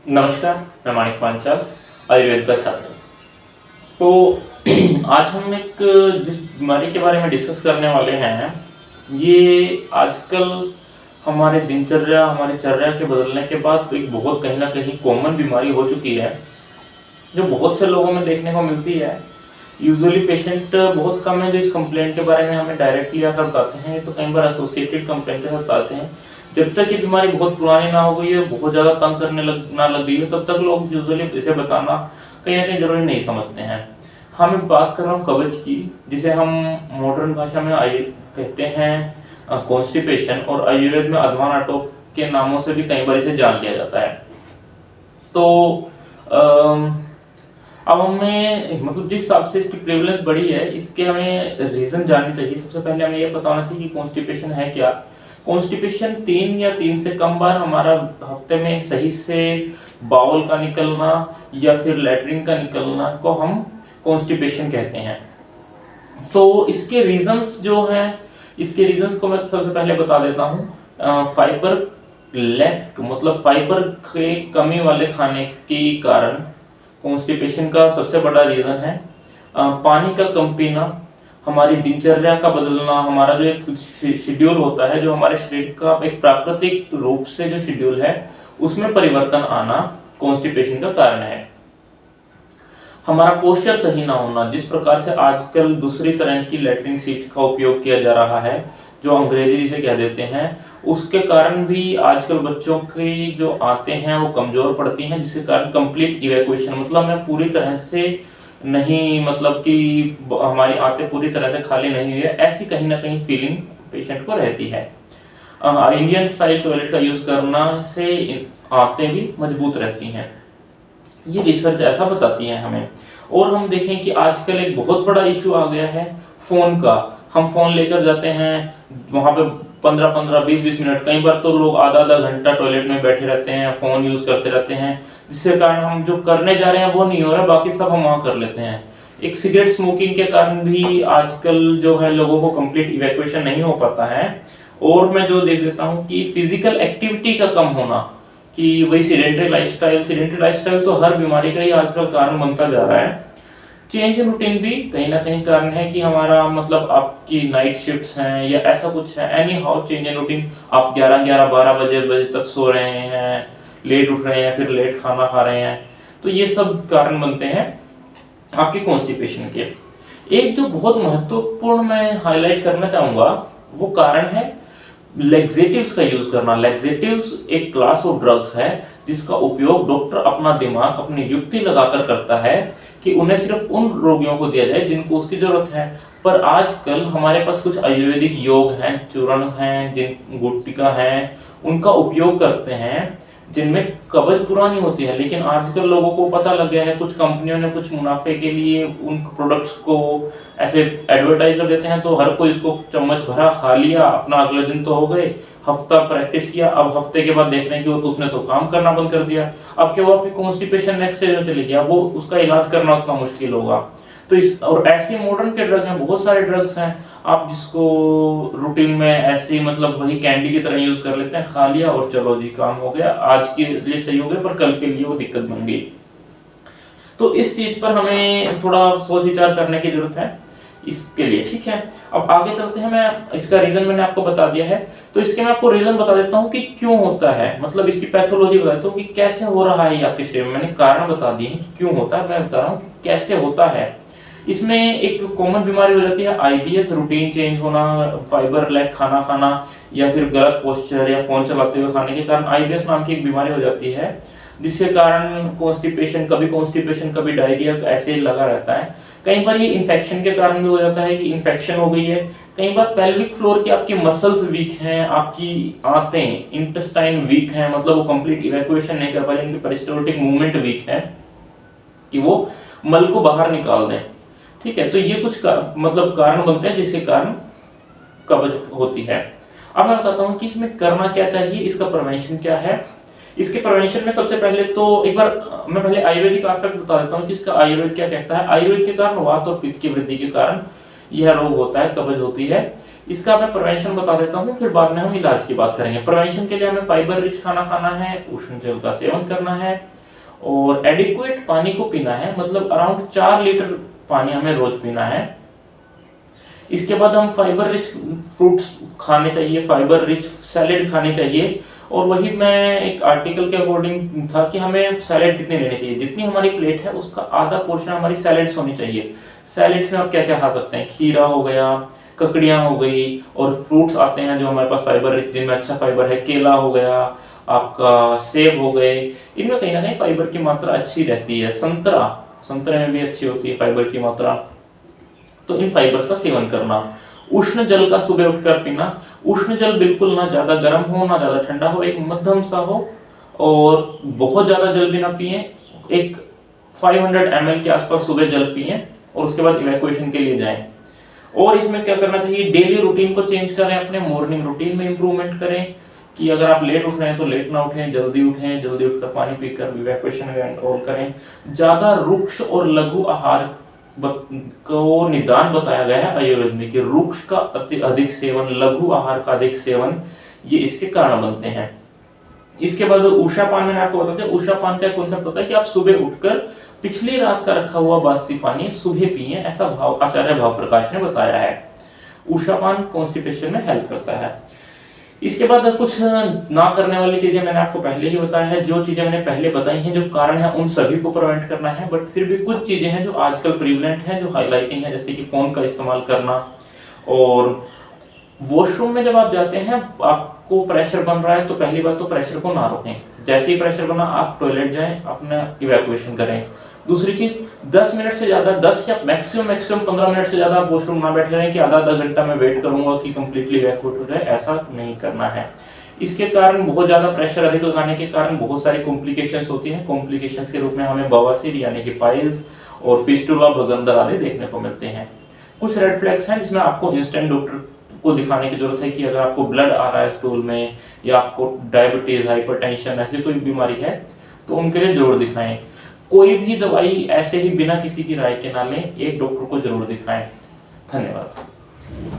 नमस्कार, मैं माणिक पांचाल, आयुर्वेद का छात्र। तो आज हम एक जिस बीमारी के बारे में डिस्कस करने वाले हैं, ये आजकल हमारे दिनचर्या, हमारी चर्या के बदलने के बाद एक बहुत कहीं न कहीं कॉमन बीमारी हो चुकी है, जो बहुत से लोगों में देखने को मिलती है। यूजुअली पेशेंट बहुत कम है जो इस कंप्लेंट के बारे में हमें डायरेक्टली आकर बताते हैं, ये तो कई बार एसोसिएटेड कंप्लेंट के साथ बताते हैं। जब तक ये बीमारी बहुत पुरानी ना हो गई है, बहुत ज़्यादा तंग करने ना लग गई है, तब तक लोग यूजुअली इसे बताना कहीं न कहीं ज़रूरी नहीं समझते हैं। हाँ, मैं बात कर रहा हूँ कब्ज़ की, जिसे हम मॉडर्न भाषा में कहते हैं कॉन्स्टिपेशन, और आयुर्वेद में अधवानाटोप के नामों से भी कई बार इसे जान लिया जाता है। तो अम, अब हमें मतलब जिस हिसाब से इसकी प्रेवलेंस बढ़ी है, इसके हमें रीज़न जानने चाहिए। सबसे पहले हमें ये पता होना चाहिए कि कॉन्स्टिपेशन है क्या? कॉन्स्टिपेशन 3 या 3 से कम बार हमारा हफ्ते में सही से बाउल का निकलना या फिर लैट्रिन का निकलना को हम कॉन्स्टिपेशन कहते हैं। तो इसके रीजंस जो हैं, इसके रीजंस को मैं सबसे पहले बता देता हूँ। फाइबर लैक मतलब फाइबर के कमी वाले खाने के कारण कॉन्स्टिपेशन का सबसे बड़ा रीजन है। पानी का कम पीना, हमारी दिनचर्या का बदलना, हमारा जो एक शेड्यूल होता है, जो हमारे शरीर का एक प्राकृतिक रूप से जो शेड्यूल है, उसमें परिवर्तन आना कॉन्स्टिपेशन का कारण है। हमारा पोस्चर सही ना होना, जिस प्रकार से आजकल दूसरी तरह की लैट्रिन सीट का उपयोग किया जा रहा है, जो अंग्रेजी जिसे कह देते हैं, उसके कारण भी आजकल बच्चों की जो आते हैं वो कमजोर पड़ती हैं, जिसके कारण कंप्लीट इवैक्यूएशन मतलब मैं पूरी तरह से नहीं, मतलब कि हमारी आंतें पूरी तरह से खाली नहीं हुई है, ऐसी कहीं ना कहीं फीलिंग पेशेंट को रहती है। इंडियन स्टाइल टॉयलेट का यूज करना से आंतें भी मजबूत रहती हैं, ये रिसर्च ऐसा बताती है हमें। और हम देखें कि आजकल एक बहुत बड़ा इशू आ गया है फोन का। हम फोन लेकर जाते हैं, वहां पे 15-15, 20-20 मिनट, कई बार तो लोग आधा-आधा घंटा टॉयलेट में बैठे रहते हैं, फोन यूज करते रहते हैं, जिसके कारण हम जो करने जा रहे हैं वो नहीं हो रहा, बाकी सब हम वहां कर लेते हैं। एक सिगरेट स्मोकिंग के कारण भी आजकल जो है लोगों को कंप्लीट इवैक्यूएशन नहीं हो पाता है। और मैं जो देख देता हूँ कि फिजिकल एक्टिविटी का कम होना, कि वही सीडेंटरी लाइफस्टाइल तो हर बीमारी का ही आजकल कारण बनता जा रहा है। चेंज इन रूटीन भी कहीं ना कहीं कारण है कि हमारा मतलब आपकी नाइट शिफ्ट्स हैं या ऐसा कुछ है, any how change in routine, आप 11-11, 12 बजे तक सो रहे हैं, लेट उठ रहे हैं, फिर लेट खाना खा रहे हैं, तो ये सब कारण बनते हैं आपके कॉन्स्टिपेशन के। एक जो बहुत महत्वपूर्ण मैं हाईलाइट करना चाहूंगा, वो कारण है लेक्सेटिव्स का यूज करना। लेक्सेटिव्स एक क्लास ऑफ ड्रग्स है जिसका उपयोग डॉक्टर अपना दिमाग, अपनी युक्ति लगाकर करता है कि उन्हें सिर्फ उन रोगियों को दिया जाए जिनको उसकी जरूरत है। पर आजकल हमारे पास कुछ आयुर्वेदिक योग हैं, चूर्ण हैं, जिन गुटखा हैं, उनका उपयोग करते हैं, जिनमें कब्ज पुरानी होती है, लेकिन आजकल लोगों को पता लग गया है, कुछ कंपनियों ने कुछ मुनाफे के लिए उन प्रोडक्ट्स को ऐसे एडवर्टाइज कर देते हैं, तो हर कोई इसको चम्मच भरा खा लिया, अपना अगले दिन तो हो गए, हफ्ता प्रैक्टिस किया, अब हफ्ते के बाद देख रहे हैं कि वो तो उसने तो काम करना बंद कर दिया। अब क्या हुआ, आपकी कॉन्स्टिपेशन नेक्स्ट स्टेज में चली गया, वो उसका इलाज करना उतना मुश्किल होगा। तो इस और ऐसे मॉडर्न के ड्रग हैं, बहुत सारे ड्रग्स हैं, आप जिसको रूटीन में ऐसे मतलब वही कैंडी की तरह यूज कर लेते हैं, खा लिया और चलो जी काम हो गया, आज के लिए सही हो गया, पर कल के लिए वो दिक्कत बन गई। तो इस चीज पर हमें थोड़ा सोच विचार करने की जरूरत है इसके लिए, ठीक है। अब आगे चलते हैं, मैं इसका रीजन मैंने आपको बता दिया है, तो इसके मैं आपको रीजन बता देता हूँ कि क्यों होता है, मतलब इसकी पैथोलॉजी बता देता हूँ कि कैसे हो रहा है ये आपके शरीर में। मैंने कारण बता दिए हैं कि क्यों होता है, मैं बता रहा हूँ कि कैसे होता है। इसमें एक कॉमन बीमारी हो जाती है आईबीएस, रूटीन चेंज होना, फाइबर लैक खाना खाना, या फिर गलत पोस्चर या फोन चलाते हुए खाने के कारण आईबीएस नाम की एक बीमारी हो जाती है, जिसके कारण कॉन्स्टिपेशन कभी डायरिया ऐसे लगा रहता है। कई बार ये इन्फेक्शन के कारण भी हो जाता है कि इन्फेक्शन हो गई है, कई बार पेल्विक फ्लोर की आपकी मसल्स वीक हैं, आपकी आंतें इंटेस्टाइन वीक हैं, मतलब वो कंप्लीट इवैक्यूएशन नहीं कर पा रही, उनकी पेरिस्टोलिटिक मूवमेंट वीक है कि वो मल को बाहर निकाल दें, ठीक है। तो ये कुछ मतलब कारण बनते हैं जिसके कारण कब्ज होती है। अब मैं बताता हूँ कि इसमें करना क्या चाहिए, इसका प्रिवेंशन क्या है। इसके प्रिवेंशन में सबसे पहले तो एक बार मैं पहले आयुर्वेदिक एस्पेक्ट बता देता हूँ कि इसका आयुर्वेद क्या कहता है। आयुर्वेद के कारण वात और पित्त की वृद्धि के कारण यह रोग होता है, कब्ज होती है। इसका मैं प्रिवेंशन बता देता हूँ, फिर बाद में हम इलाज की बात करेंगे। प्रिवेंशन के लिए हमें फाइबर रिच खाना खाना है, उष्ण जल का सेवन करना है और एडिक्वेट पानी को पीना है, मतलब अराउंड 4 लीटर पानी हमें रोज पीना है। इसके बाद हम फाइबर रिच फ्रूट्स खाने चाहिए, फाइबर रिच सैलेड खाने चाहिए। और वही मैं एक आर्टिकल के अकॉर्डिंग था कि हमें सैलेड कितनी लेनी चाहिए, जितनी हमारी प्लेट है उसका आधा पोर्शन हमारी सैलेड्स होनी चाहिए। सैलेड्स में आप क्या क्या खा सकते हैं, खीरा हो गया, ककड़ियां हो गई, और फ्रूट्स आते हैं जो हमारे पास फाइबर रिच, जिनमें अच्छा फाइबर है, केला हो गया, आपका सेब हो गए, इनमें कहीं ना कहीं फाइबर की मात्रा अच्छी रहती है। संतरा, संतरे में भी अच्छी होती है फाइबर की मात्रा। तो इन फाइबर्स का सेवन करना। उष्ण जल का सुबह उठकर पीना। उष्ण जल बिल्कुल ना ज्यादा गर्म हो ना ज्यादा ठंडा हो, एक मध्यम सा हो, और बहुत ज्यादा जल भी ना पिए। एक 500 ml के आसपास सुबह जल पिए और उसके बाद इवैक्यूएशन के लिए जाएं। और इसमें क्या करना चाहिए, डेली रूटीन को चेंज करें, अपने मॉर्निंग रूटीन में इंप्रूवमेंट करें कि अगर आप लेट उठ रहे हैं तो लेट ना उठें, जल्दी उठें, जल्दी उठकर पानी पीकर इवैक्यूएशन एंड ऑल करें। ज्यादा रुक्ष और लघु आहार को निदान बताया गया है आयुर्वेद में कि रुक्ष का अधिक सेवन, लघु आहार का अधिक सेवन, ये इसके कारण बनते हैं। इसके बाद उषापान, मैंने आपको बता दिया। उषापान का कॉन्सेप्ट होता है कि आप सुबह उठकर पिछली रात का रखा हुआ बासी पानी सुबह पिए, ऐसा आचार्य भाव प्रकाश ने बताया है। उषापान कॉन्स्टिपेशन में हेल्प करता है। इसके बाद कुछ ना करने वाली चीजें मैंने आपको पहले ही बताया है। जो चीजें मैंने पहले बताई हैं, जो कारण है, उन सभी को प्रिवेंट करना है। बट फिर भी कुछ चीजें हैं जो आजकल प्रिवलेंट हैं, जो हाईलाइटिंग है, जैसे कि फोन का इस्तेमाल करना, और वॉशरूम में जब आप जाते हैं आपको प्रेशर बन रहा है तो पहली बात तो प्रेशर को ना रोकें। जैसे ही प्रेशर बना आप टॉयलेट जाएं, अपना इवैक्यूएशन करें। दूसरी चीज, 10 मिनट से ज्यादा, 10 या मैक्सिमम 15 मिनट से ज्यादा आप वॉशरूम ना बैठे रहें कि आधा घंटा मैं वेट करूंगा कि कंप्लीटली इवैक्यूएट हो जाए, ऐसा नहीं करना है। इसके कारण बहुत ज्यादा प्रेशर अधिक लगाने के कारण बहुत सारी कॉम्प्लिकेशंस होती हैं। कॉम्प्लिकेशंस के रूप में हमें बवासीर यानी कि पाइल्स और फिस्टुला, भगंदर आदि देखने को मिलते हैं। कुछ रेड फ्लैग्स हैं जिसमें आपको इंस्टेंट डॉक्टर को दिखाने की जरूरत है कि अगर आपको ब्लड आ रहा है स्टूल में, या आपको डायबिटीज, हाइपरटेंशन, ऐसी कोई बीमारी है तो उनके लिए जरूर दिखाएं। कोई भी दवाई ऐसे ही बिना किसी की राय के ना लें, एक डॉक्टर को जरूर दिखाएं। धन्यवाद।